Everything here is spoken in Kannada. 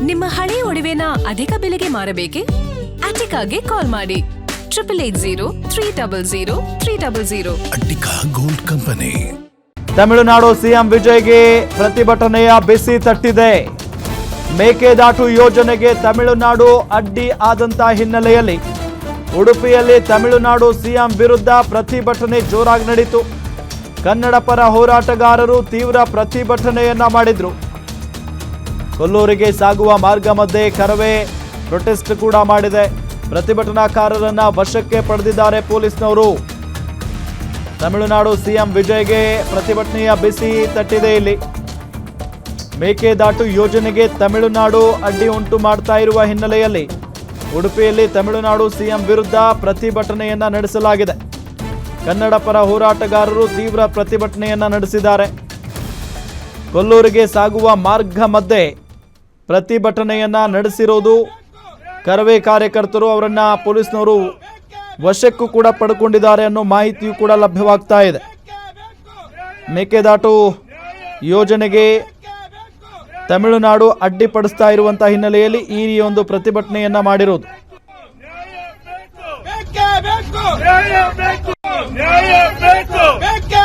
ನಿಮ್ಮ ಹಳೆಯ ಒಡವೆನ ಅಧಿಕ ಬೆಲೆಗೆ ಮಾರಬೇಕೆ? ಅಟಿಕಾಗೆ ಕಾಲ್ ಮಾಡಿ 8880 ಅಟ್ಟಿಕಾ ಗೋಲ್ಡ್ ಕಂಪನಿ. ತಮಿಳುನಾಡು ಸಿಎಂ ವಿಜಯ್ಗೆ ಪ್ರತಿಭಟನೆಯ ಬಿಸಿ ತಟ್ಟಿದೆ. ಮೇಕೆದಾಟು ಯೋಜನೆಗೆ ತಮಿಳುನಾಡು ಅಡ್ಡಿ ಆದಂತ ಹಿನ್ನೆಲೆಯಲ್ಲಿ ಉಡುಪಿಯಲ್ಲಿ ತಮಿಳುನಾಡು ಸಿಎಂ ವಿರುದ್ಧ ಪ್ರತಿಭಟನೆ ಜೋರಾಗಿ ನಡೆಯಿತು. ಕನ್ನಡ ಪರ ಹೋರಾಟಗಾರರು ತೀವ್ರ ಪ್ರತಿಭಟನೆಯನ್ನ ಮಾಡಿದ್ರು. ಕೊಲ್ಲೂರಿಗೆ ಸಾಗುವ ಮಾರ್ಗ ಮಧ್ಯೆ ಕರವೇ ಪ್ರೊಟೆಸ್ಟ್ ಕೂಡ ಮಾಡಿದೆ. ಪ್ರತಿಭಟನಾಕಾರರನ್ನ ವಶಕ್ಕೆ ಪಡೆದಿದ್ದಾರೆ ಪೊಲೀಸ್ನವರು. ತಮಿಳುನಾಡು ಸಿಎಂ ವಿಜಯ್ಗೆ ಪ್ರತಿಭಟನೆಯ ಬಿಸಿ ತಟ್ಟಿದೆ. ಇಲ್ಲಿ ಮೇಕೆದಾಟು ಯೋಜನೆಗೆ ತಮಿಳುನಾಡು ಅಡ್ಡಿ ಉಂಟು ಮಾಡ್ತಾ ಇರುವ ಹಿನ್ನೆಲೆಯಲ್ಲಿ ಉಡುಪಿಯಲ್ಲಿ ತಮಿಳುನಾಡು ಸಿಎಂ ವಿರುದ್ಧ ಪ್ರತಿಭಟನೆಯನ್ನ ನಡೆಸಲಾಗಿದೆ. ಕನ್ನಡ ಪರ ಹೋರಾಟಗಾರರು ತೀವ್ರ ಪ್ರತಿಭಟನೆಯನ್ನ ನಡೆಸಿದ್ದಾರೆ. ಕೊಲ್ಲೂರಿಗೆ ಸಾಗುವ ಮಾರ್ಗ ಮಧ್ಯೆ ಪ್ರತಿಭಟನೆಯನ್ನ ನಡೆಸಿರೋದು ಕರವೇ ಕಾರ್ಯಕರ್ತರು. ಅವರನ್ನ ಪೊಲೀಸ್ನವರು ವಶಕ್ಕೂ ಕೂಡ ಪಡ್ಕೊಂಡಿದ್ದಾರೆ ಅನ್ನೋ ಮಾಹಿತಿಯೂ ಕೂಡ ಲಭ್ಯವಾಗ್ತಾ ಇದೆ. ಮೇಕೆದಾಟು ಯೋಜನೆಗೆ ತಮಿಳುನಾಡು ಅಡ್ಡಿಪಡಿಸ್ತಾ ಇರುವಂತಹ ಹಿನ್ನೆಲೆಯಲ್ಲಿ ಈ ಒಂದು ಪ್ರತಿಭಟನೆಯನ್ನ ಮಾಡಿರೋದು. ಬೇಕು